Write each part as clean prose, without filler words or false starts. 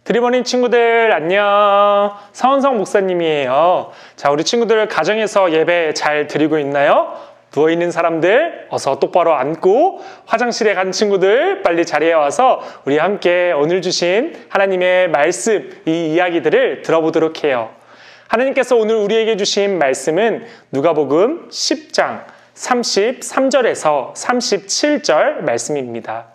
드리버린 친구들 안녕. 서은성 목사님이에요. 자, 우리 친구들 가정에서 예배 잘 드리고 있나요? 누워있는 사람들 어서 똑바로 앉고, 화장실에 간 친구들 빨리 자리에 와서 우리 함께 오늘 주신 하나님의 말씀, 이 이야기들을 들어보도록 해요. 하나님께서 오늘 우리에게 주신 말씀은 누가복음 10장 33절에서 37절 말씀입니다.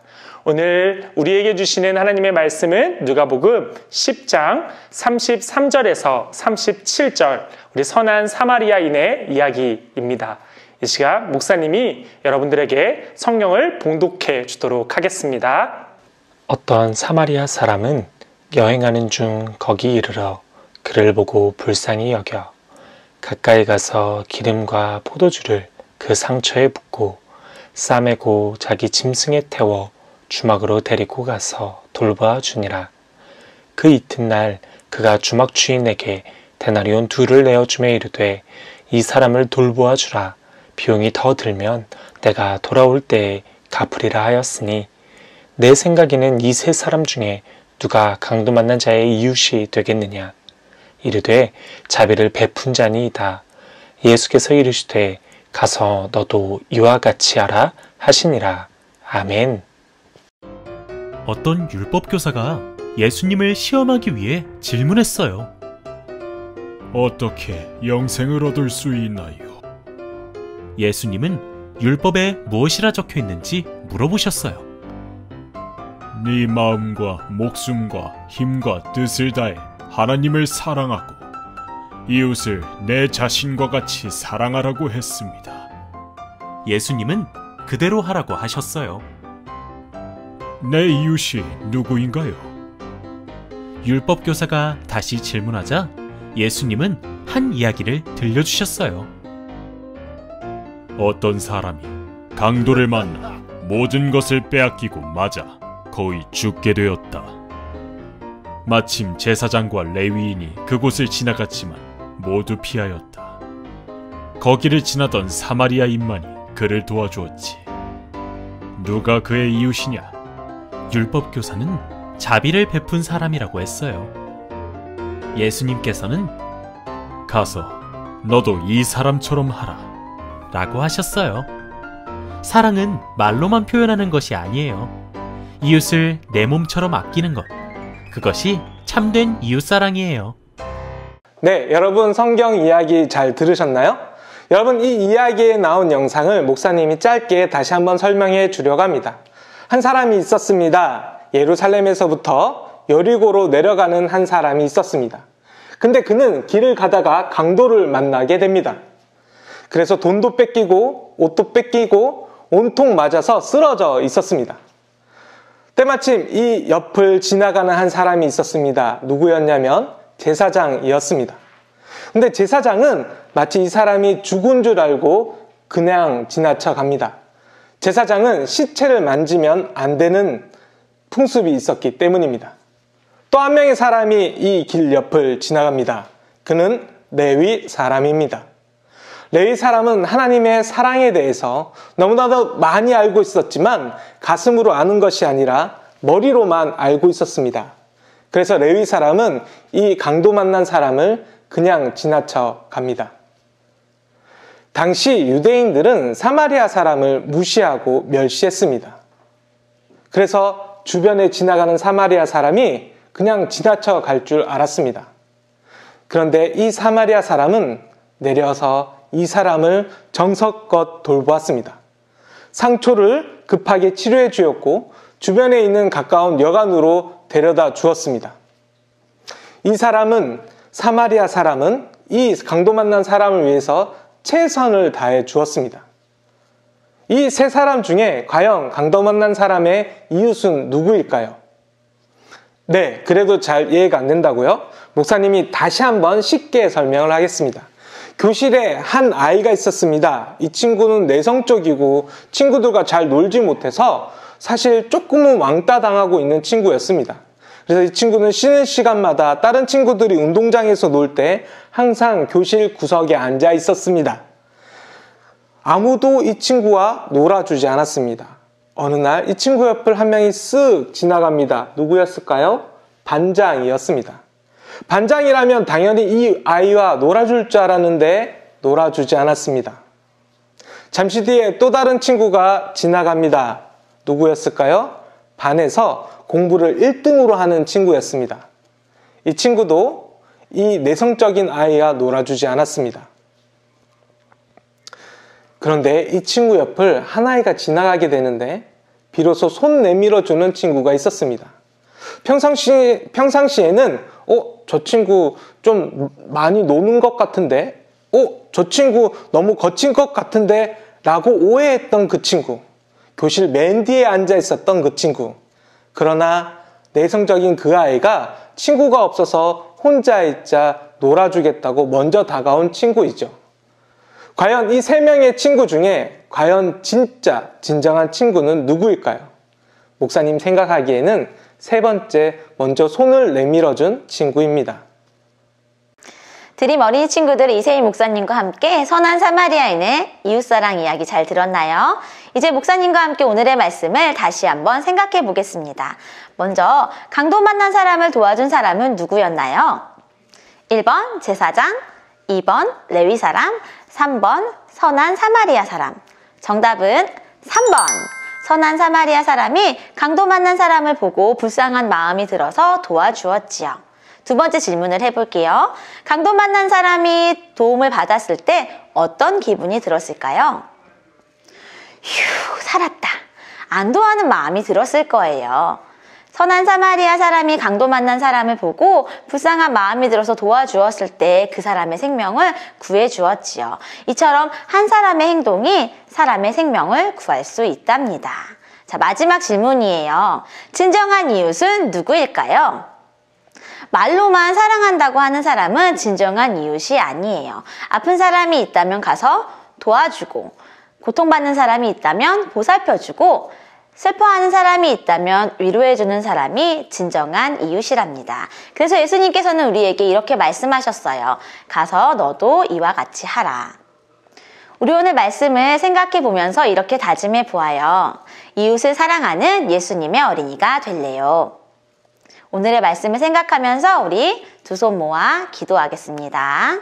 오늘 우리에게 주시는 하나님의 말씀은 누가복음 10장 33절에서 37절, 우리 선한 사마리아인의 이야기입니다. 이 시간 목사님이 여러분들에게 성경을 봉독해 주도록 하겠습니다. 어떤 사마리아 사람은 여행하는 중 거기 이르러 그를 보고 불쌍히 여겨 가까이 가서 기름과 포도주를 그 상처에 붓고 싸매고 자기 짐승에 태워 주막으로 데리고 가서 돌보아 주니라. 그 이튿날 그가 주막 주인에게 데나리온 2를 내어주매 이르되 이 사람을 돌보아 주라. 비용이 더 들면 내가 돌아올 때에 갚으리라 하였으니 내 생각에는 이 세 사람 중에 누가 강도 만난 자의 이웃이 되겠느냐. 이르되 자비를 베푼 자니이다. 예수께서 이르시되 가서 너도 이와 같이 하라 하시니라. 아멘. 어떤 율법교사가 예수님을 시험하기 위해 질문했어요. 어떻게 영생을 얻을 수 있나요? 예수님은 율법에 무엇이라 적혀 있는지 물어보셨어요. 네 마음과 목숨과 힘과 뜻을 다해 하나님을 사랑하고 이웃을 내 자신과 같이 사랑하라고 했습니다. 예수님은 그대로 하라고 하셨어요. 내 이웃이 누구인가요? 율법교사가 다시 질문하자 예수님은 한 이야기를 들려주셨어요. 어떤 사람이 강도를 만나 모든 것을 빼앗기고 맞아 거의 죽게 되었다. 마침 제사장과 레위인이 그곳을 지나갔지만 모두 피하였다. 거기를 지나던 사마리아인만이 그를 도와주었지. 누가 그의 이웃이냐? 율법교사는 자비를 베푼 사람이라고 했어요. 예수님께서는 가서 너도 이 사람처럼 하라 라고 하셨어요. 사랑은 말로만 표현하는 것이 아니에요. 이웃을 내 몸처럼 아끼는 것, 그것이 참된 이웃사랑이에요. 네, 여러분 성경 이야기 잘 들으셨나요? 여러분, 이 이야기에 나온 영상을 목사님이 짧게 다시 한번 설명해 주려고 합니다. 한 사람이 있었습니다. 예루살렘에서부터 여리고로 내려가는 한 사람이 있었습니다. 근데 그는 길을 가다가 강도를 만나게 됩니다. 그래서 돈도 뺏기고 옷도 뺏기고 온통 맞아서 쓰러져 있었습니다. 때마침 이 옆을 지나가는 한 사람이 있었습니다. 누구였냐면 제사장이었습니다. 근데 제사장은 마치 이 사람이 죽은 줄 알고 그냥 지나쳐 갑니다. 제사장은 시체를 만지면 안 되는 풍습이 있었기 때문입니다. 또 한 명의 사람이 이 길 옆을 지나갑니다. 그는 레위 사람입니다. 레위 사람은 하나님의 사랑에 대해서 너무나도 많이 알고 있었지만 가슴으로 아는 것이 아니라 머리로만 알고 있었습니다. 그래서 레위 사람은 이 강도 만난 사람을 그냥 지나쳐 갑니다. 당시 유대인들은 사마리아 사람을 무시하고 멸시했습니다. 그래서 주변에 지나가는 사마리아 사람이 그냥 지나쳐 갈 줄 알았습니다. 그런데 이 사마리아 사람은 내려서 이 사람을 정성껏 돌보았습니다. 상처를 급하게 치료해 주었고 주변에 있는 가까운 여관으로 데려다 주었습니다. 이 사마리아 사람은 이 강도 만난 사람을 위해서 최선을 다해 주었습니다. 이 세 사람 중에 과연 강도 만난 사람의 이웃은 누구일까요? 네, 그래도 잘 이해가 안 된다고요? 목사님이 다시 한번 쉽게 설명을 하겠습니다. 교실에 한 아이가 있었습니다. 이 친구는 내성적이고 친구들과 잘 놀지 못해서 사실 조금은 왕따 당하고 있는 친구였습니다. 그래서 이 친구는 쉬는 시간마다 다른 친구들이 운동장에서 놀 때 항상 교실 구석에 앉아 있었습니다. 아무도 이 친구와 놀아주지 않았습니다. 어느 날 이 친구 옆을 한 명이 쓱 지나갑니다. 누구였을까요? 반장이었습니다. 반장이라면 당연히 이 아이와 놀아줄 줄 알았는데 놀아주지 않았습니다. 잠시 뒤에 또 다른 친구가 지나갑니다. 누구였을까요? 반에서 공부를 1등으로 하는 친구였습니다. 이 친구도 이 내성적인 아이와 놀아주지 않았습니다. 그런데 이 친구 옆을 한 아이가 지나가게 되는데 비로소 손 내밀어주는 친구가 있었습니다. 평상시에는 저 친구 좀 많이 노는 것 같은데 저 친구 너무 거친 것 같은데 라고 오해했던 그 친구, 교실 맨 뒤에 앉아 있었던 그 친구. 그러나 내성적인 그 아이가 친구가 없어서 혼자 있자 놀아주겠다고 먼저 다가온 친구이죠. 과연 이 3명의 친구 중에 과연 진정한 친구는 누구일까요? 목사님 생각하기에는 3번째, 먼저 손을 내밀어준 친구입니다. 드림 어린이 친구들, 이세희 목사님과 함께 선한 사마리아인의 이웃사랑 이야기 잘 들었나요? 이제 목사님과 함께 오늘의 말씀을 다시 한번 생각해 보겠습니다. 먼저 강도 만난 사람을 도와준 사람은 누구였나요? 1번 제사장, 2번 레위 사람, 3번 선한 사마리아 사람. 정답은 3번. 선한 사마리아 사람이 강도 만난 사람을 보고 불쌍한 마음이 들어서 도와주었지요. 두 번째 질문을 해볼게요. 강도 만난 사람이 도움을 받았을 때 어떤 기분이 들었을까요? 휴, 살았다. 안도하는 마음이 들었을 거예요. 선한 사마리아 사람이 강도 만난 사람을 보고 불쌍한 마음이 들어서 도와주었을 때 그 사람의 생명을 구해주었지요. 이처럼 한 사람의 행동이 사람의 생명을 구할 수 있답니다. 자, 마지막 질문이에요. 진정한 이웃은 누구일까요? 말로만 사랑한다고 하는 사람은 진정한 이웃이 아니에요. 아픈 사람이 있다면 가서 도와주고, 고통받는 사람이 있다면 보살펴주고, 슬퍼하는 사람이 있다면 위로해주는 사람이 진정한 이웃이랍니다. 그래서 예수님께서는 우리에게 이렇게 말씀하셨어요. 가서 너도 이와 같이 하라. 우리 오늘 말씀을 생각해 보면서 이렇게 다짐해 보아요. 이웃을 사랑하는 예수님의 어린이가 될래요. 오늘의 말씀을 생각하면서 우리 두 손 모아 기도하겠습니다.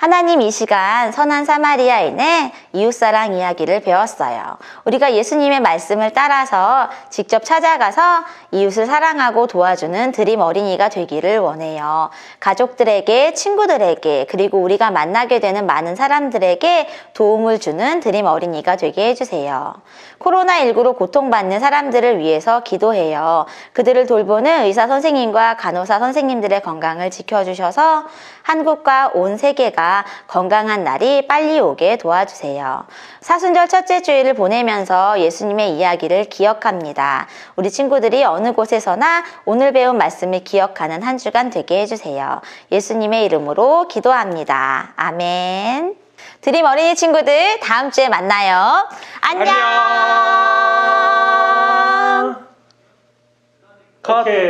하나님, 이 시간 선한 사마리아인의 이웃사랑 이야기를 배웠어요. 우리가 예수님의 말씀을 따라서 직접 찾아가서 이웃을 사랑하고 도와주는 드림 어린이가 되기를 원해요. 가족들에게, 친구들에게, 그리고 우리가 만나게 되는 많은 사람들에게 도움을 주는 드림 어린이가 되게 해주세요. 코로나19로 고통받는 사람들을 위해서 기도해요. 그들을 돌보는 의사 선생님과 간호사 선생님들의 건강을 지켜주셔서 한국과 온 세계가 건강한 날이 빨리 오게 도와주세요. 사순절 첫째 주일을 보내면서 예수님의 이야기를 기억합니다. 우리 친구들이 어느 곳에서나 오늘 배운 말씀을 기억하는 한 주간 되게 해주세요. 예수님의 이름으로 기도합니다. 아멘. 드림 어린이 친구들, 다음 주에 만나요. 안녕. 오케이.